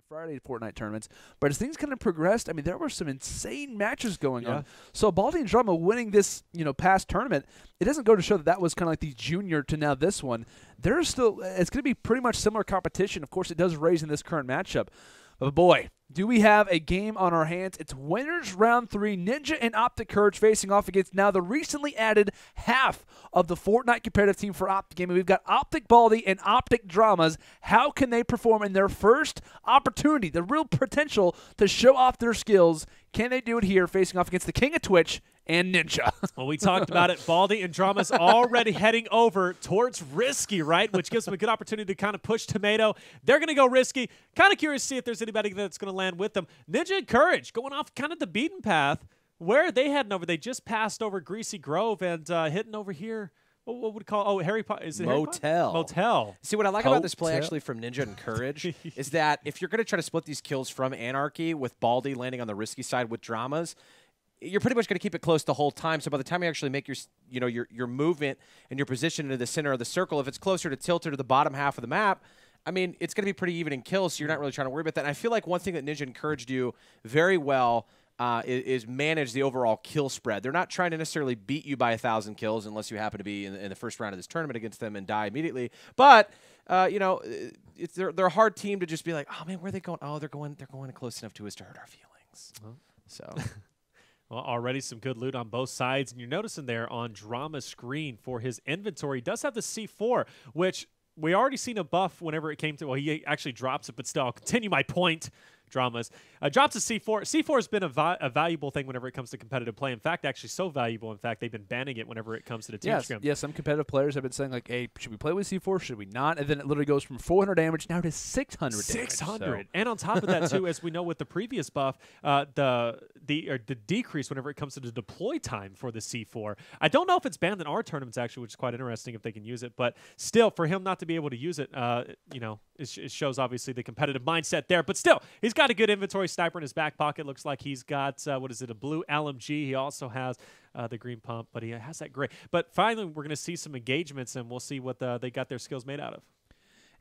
Friday Fortnite tournaments. But as things kind of progressed, I mean, there were some insane matches going on. So Baldy and Drama winning this, past tournament, it doesn't go to show that that was kind of like the junior to now this one. There's still, it's going to be pretty much similar competition. Of course, it does raise in this current matchup. But boy, do we have a game on our hands. It's winners round 3, Ninja and OpTic Courage facing off against now the recently added half of the Fortnite competitive team for OpTic Gaming. We've got OpTic Baldy and OpTic Dramas. How can they perform in their first opportunity, the real potential to show off their skills? Can they do it here facing off against the King of Twitch and Ninja? Well, we talked about it. Baldy and Drama's already heading over towards Risky, right? Which gives them a good opportunity to kind of push Tomato. They're going to go Risky. Kind of curious to see if there's anybody that's going to land with them. Ninja and Courage going off kind of the beaten path. Where are they heading over? They just passed over Greasy Grove and hitting over here. What would we call? Oh, Harry Potter. Is it Motel. Motel. See, what I like about this play actually from Ninja and Courage is that if you're going to try to split these kills from Anarchy with Baldy landing on the Risky side with Dramas, you're pretty much going to keep it close the whole time. So by the time you actually make your movement and your position into the center of the circle, if it's closer to Tilt or to the bottom half of the map, I mean, it's going to be pretty even in kills, so you're not really trying to worry about that. And I feel like one thing that Ninja and Courage do very well is manage the overall kill spread. They're not trying to necessarily beat you by 1,000 kills unless you happen to be in the first round of this tournament against them and die immediately. But they're a hard team to just be like, oh man, where are they going? Oh, they're going close enough to us to hurt our feelings. So. Well, already some good loot on both sides, and you're noticing there on Drama's screen for his inventory, he does have the C4, which we already seen a buff whenever it came to, well, he actually drops it, but still, I'll continue my point. Dramas. Drops a C4. C4 has been a valuable thing whenever it comes to competitive play. In fact, actually so valuable, in fact, they've been banning it whenever it comes to the team scrim. Yeah, some competitive players have been saying, like, hey, should we play with C4? Should we not? And then it literally goes from 400 damage now to 600 damage. 600. So. And on top of that, too, as we know with the previous buff, the decrease whenever it comes to the deploy time for the C4. I don't know if it's banned in our tournaments, actually, which is quite interesting if they can use it. But still, for him not to be able to use it, it shows, obviously, the competitive mindset there. But still, he's got a good inventory. Sniper in his back pocket. Looks like he's got, a blue LMG. He also has the green pump, but he has that gray. But finally, we're going to see some engagements, and we'll see what they got their skills made out of.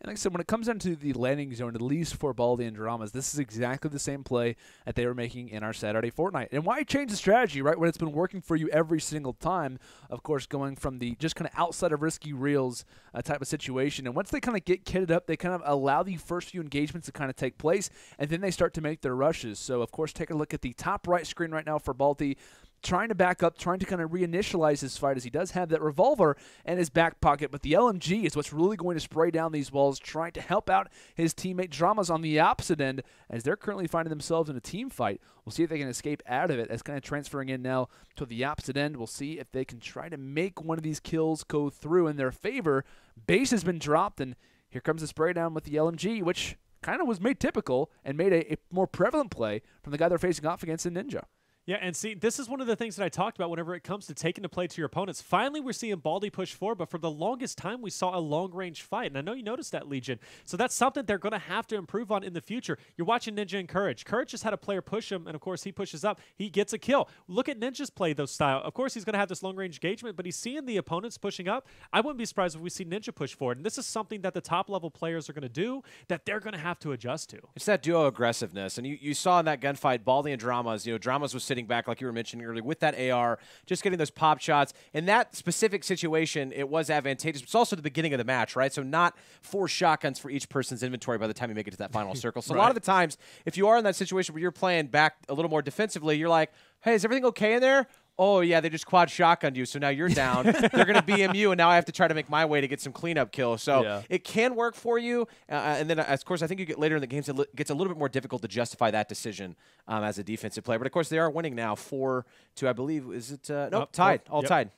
And like I said, when it comes down to the landing zone, at least for Baldy and Dramas, this is exactly the same play that they were making in our Saturday Fortnite. And why change the strategy, right, when it's been working for you every single time? Of course, going from the just kind of outside of risky reels type of situation. And once they kind of get kitted up, they kind of allow the first few engagements to kind of take place, and then they start to make their rushes. So, of course, take a look at the top right screen right now for Baldy, trying to back up, trying to kind of reinitialize his fight, as he does have that revolver in his back pocket. But the LMG is what's really going to spray down these walls, trying to help out his teammate Dramas on the opposite end, as they're currently finding themselves in a team fight. We'll see if they can escape out of it, as kind of transferring in now to the opposite end. We'll see if they can try to make one of these kills go through in their favor. Base has been dropped, and here comes the spray down with the LMG, which kind of was made typical and made a more prevalent play from the guy they're facing off against in Ninja. Yeah, and see, this is one of the things that I talked about whenever it comes to taking the play to your opponents. Finally, we're seeing Baldy push forward, but for the longest time, we saw a long-range fight. And I know you noticed that, Legion. So that's something they're going to have to improve on in the future. You're watching Ninja and Courage. Courage just had a player push him, and of course, he pushes up. He gets a kill. Look at Ninja's play, though, style. Of course, he's going to have this long-range engagement, but he's seeing the opponents pushing up. I wouldn't be surprised if we see Ninja push forward. And this is something that the top-level players are going to do, that they're going to have to adjust to. It's that duo aggressiveness. And you saw in that gunfight, Baldy and Dramas, Dramas was sitting back, like you were mentioning earlier, with that AR, just getting those pop shots. In that specific situation, it was advantageous. It's also the beginning of the match, right? So not 4 shotguns for each person's inventory by the time you make it to that final circle. So a lot of the times, if you are in that situation where you're playing back a little more defensively, you're like, hey, is everything okay in there? Oh, yeah, they just quad shotgunned you, so now you're down. They're going to BM you, and now I have to try to make my way to get some cleanup kills. So it can work for you. And then, of course, I think you get later in the games, it gets a little bit more difficult to justify that decision as a defensive player. But, of course, they are winning now 4-2, I believe. Is it? Nope, tied. All tied.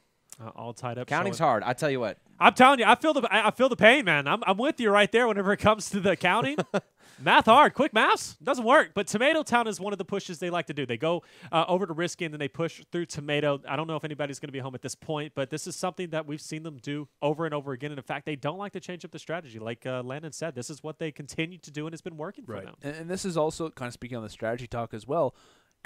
All tied up. Counting's hard. I tell you what. I'm telling you, I feel the pain, man. I'm with you right there whenever it comes to the counting. Math hard. Quick maths doesn't work. But Tomato Town is one of the pushes they like to do. They go over to Risky, and then they push through Tomato. I don't know if anybody's going to be home at this point, but this is something that we've seen them do over and over again. And in fact, they don't like to change up the strategy. Like Landon said, this is what they continue to do, and it's been working for them. And this is also kind of speaking on the strategy talk as well.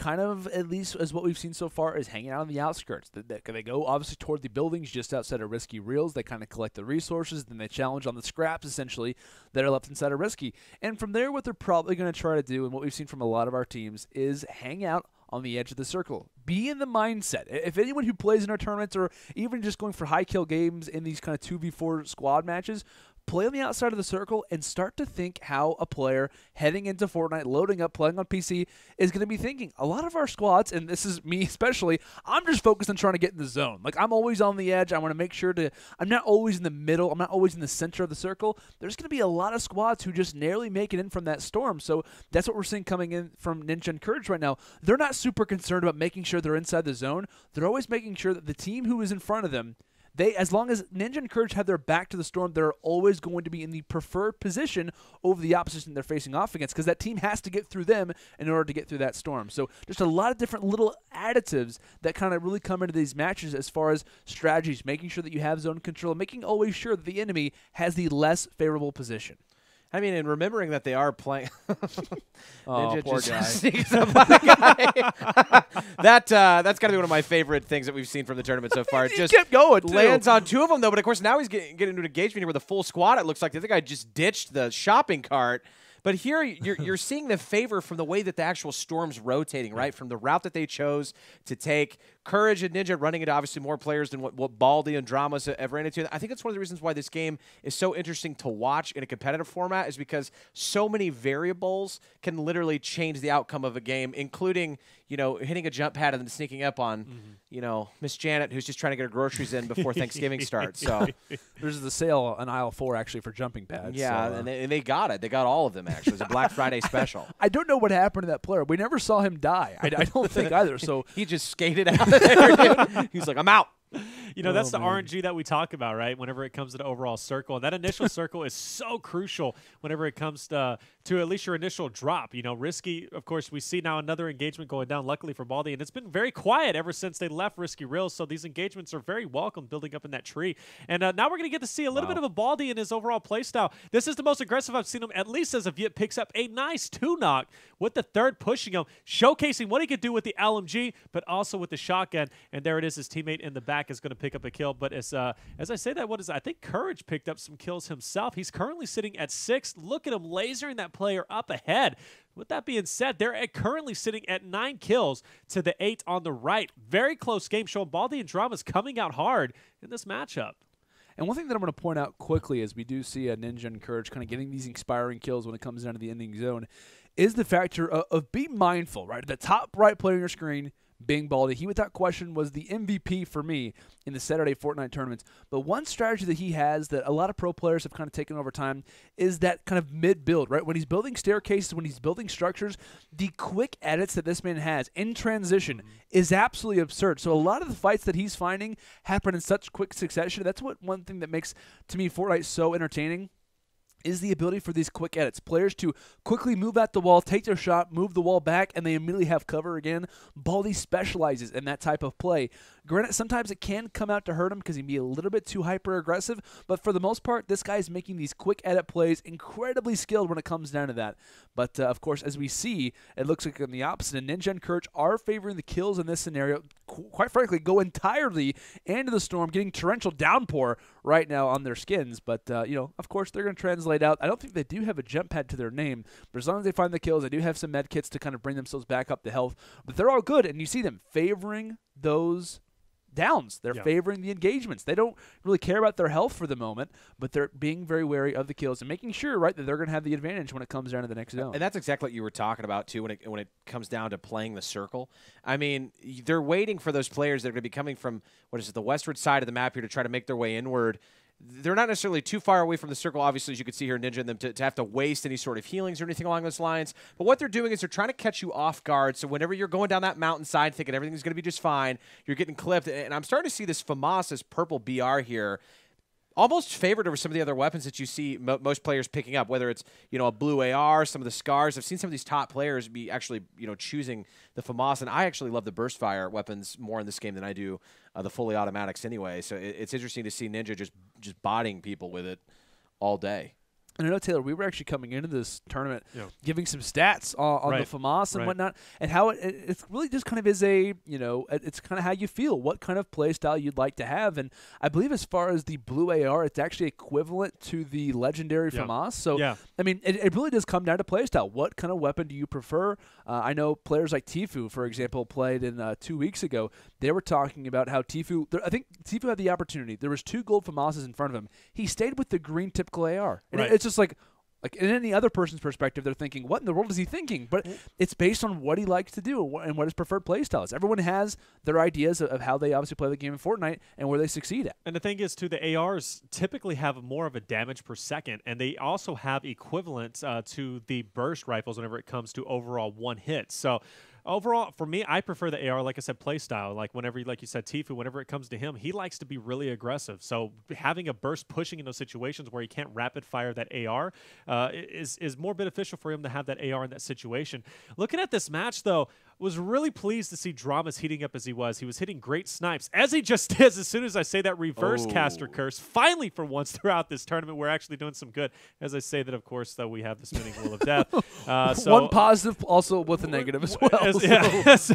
kind of, at least as what we've seen so far, is hanging out on the outskirts. They go obviously toward the buildings just outside of Risky Reels. They kind of collect the resources, then they challenge on the scraps essentially that are left inside of Risky. And from there, what they're probably going to try to do, and what we've seen from a lot of our teams, is hang out on the edge of the circle. Be in the mindset. If anyone who plays in our tournaments or even just going for high kill games in these kind of 2v4 squad matches, play on the outside of the circle and start to think how a player heading into Fortnite, loading up, playing on PC, is going to be thinking. A lot of our squads, and this is me especially, I'm just focused on trying to get in the zone. Like, I'm always on the edge. I want to make sure I'm not always in the middle. I'm not always in the center of the circle. There's going to be a lot of squads who just narrowly make it in from that storm. So that's what we're seeing coming in from Ninja and Courage right now. They're not super concerned about making sure they're inside the zone. They're always making sure that the team who is in front of them, as long as Ninja and Courage have their back to the storm, they're always going to be in the preferred position over the opposition they're facing off against, because that team has to get through them in order to get through that storm. So just a lot of different little additives that kind of really come into these matches as far as strategies, making sure that you have zone control, making always sure that the enemy has the less favorable position. I mean, and remembering that they are playing. Oh, poor guy. Sneaks up on a guy. That's got to be one of my favorite things that we've seen from the tournament so far. It just kept going, too. Lands on two of them, though. But, of course, now he's getting into an engagement here with a full squad. It looks like the other guy just ditched the shopping cart. But here you're seeing the favor from the way that the actual storm's rotating, right? From the route that they chose to take. Courage and Ninja running into obviously more players than what Baldy and Dramas have ran into. I think that's one of the reasons why this game is so interesting to watch in a competitive format, is because so many variables can literally change the outcome of a game, including, hitting a jump pad and then sneaking up on, Miss Janet, who's just trying to get her groceries in before Thanksgiving starts. So there's the sale on aisle 4 actually for jumping pads. Yeah, so, and they got it. They got all of them, actually. It was a Black Friday special. I don't know what happened to that player. We never saw him die. I don't think either. So he just skated out of there, dude. He's like, I'm out. That's the RNG that we talk about, right? Whenever it comes to the overall circle. And that initial circle is so crucial whenever it comes to at least your initial drop. Risky, of course, we see now another engagement going down, luckily for Baldy. And it's been very quiet ever since they left Risky Reels. So these engagements are very welcome building up in that tree. And now we're going to get to see a little bit of a Baldy in his overall playstyle. This is the most aggressive I've seen him, at least as of yet. Picks up a nice 2-knock with the third pushing him, showcasing what he could do with the LMG, but also with the shotgun. And there it is. His teammate in the back is going to pick up a kill. But as I say that, I think Courage picked up some kills himself. He's currently sitting at 6. Look at him lasering that player up ahead. With that being said, they're currently sitting at 9 kills to the 8 on the right. Very close game, showing Baldy and Dramas coming out hard in this matchup. And one thing that I'm going to point out quickly, as we do see a Ninja and Courage kind of getting these inspiring kills when it comes down to the ending zone, is the factor of being mindful, right? The top right player on your screen being Baldy. He, without question, was the MVP for me in the Saturday Fortnite tournaments. But one strategy that he has that a lot of pro players have kind of taken over time is that kind of mid-build, right? When he's building staircases, when he's building structures, the quick edits that this man has in transition is absolutely absurd. So a lot of the fights that he's finding happen in such quick succession. That's one thing that makes, to me, Fortnite so entertaining, is the ability for these quick edits. Players to quickly move at the wall, take their shot, move the wall back, and they immediately have cover again. Baldy specializes in that type of play. Granted, sometimes it can come out to hurt him because he can be a little bit too hyper-aggressive, but for the most part, this guy is making these quick edit plays incredibly skilled when it comes down to that. But, of course, as we see, it looks like on the opposite, and Ninja and Courage are favoring the kills in this scenario. Quite frankly, go entirely into the storm, getting torrential downpour right now on their skins. But, of course, they're going to translate out. I don't think they do have a jump pad to their name, but as long as they find the kills, they do have some med kits to kind of bring themselves back up to health. But they're all good, and you see them favoring those downs. They're favoring the engagements. They don't really care about their health for the moment, but they're being very wary of the kills and making sure, right, that they're going to have the advantage when it comes down to the next zone. And that's exactly what you were talking about, too, when it comes down to playing the circle. I mean, they're waiting for those players that are going to be coming from, the westward side of the map here to try to make their way inward. They're not necessarily too far away from the circle, obviously, as you can see here, Ninja, and them to have to waste any sort of healings or anything along those lines. But what they're doing is they're trying to catch you off guard. So whenever you're going down that mountainside thinking everything's going to be just fine, you're getting clipped. And I'm starting to see this FAMAS purple BR here almost favored over some of the other weapons that you see most players picking up, whether it's, a blue AR, some of the scars. I've seen some of these top players be actually, choosing the FAMAS, and I actually love the burst fire weapons more in this game than I do the fully automatics anyway. So it's interesting to see Ninja just botting people with it all day. And I know, Taylor, we were actually coming into this tournament Yeah. giving some stats on Right. the FAMAS and Right. whatnot, and how it really just kind of is it's kind of how you feel, what kind of play style you'd like to have. And I believe as far as the blue AR, it's actually equivalent to the legendary Yeah. FAMAS. So, Yeah. I mean, it really does come down to play style. What kind of weapon do you prefer? I know players like Tfue, for example, played in 2 weeks ago. They were talking about how Tfue, I think Tfue had the opportunity. There was 2 gold FAMASs in front of him. He stayed with the green typical AR. And Right. it's just like in any other person's perspective, they're thinking, what in the world is he thinking? But it's based on what he likes to do and what his preferred play style is. Everyone has their ideas of how they obviously play the game in Fortnite and where they succeed at. And the thing is, too, the ARs typically have more of a damage per second, and they also have equivalents to the burst rifles whenever it comes to overall one hit. So overall, for me, I prefer the AR, like I said, play style. Like you said, Tfue, whenever it comes to him, he likes to be really aggressive. So having a burst pushing in those situations where he can't rapid fire that AR is more beneficial for him to have that AR in that situation. Looking at this match, though, was really pleased to see Dramas heating up as he was. He was hitting great snipes, as he just is as soon as I say that reverse caster curse. Finally, for once throughout this tournament, we're actually doing some good. As I say that, of course, though, we have the spinning wheel of death. So one positive, also with a negative as well. Yeah, so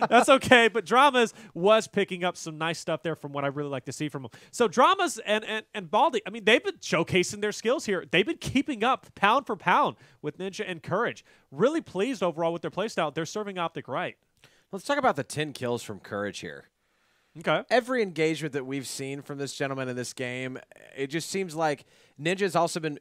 that's okay. But Dramas was picking up some nice stuff there from what I really like to see from him. So Dramas and Baldy, I mean, they've been showcasing their skills here. They've been keeping up pound for pound with Ninja and Courage. Really pleased overall with their playstyle. They're serving OpTic right. Let's talk about the 10 kills from Courage here. Okay. Every engagement that we've seen from this gentleman in this game, it just seems like Ninja's also been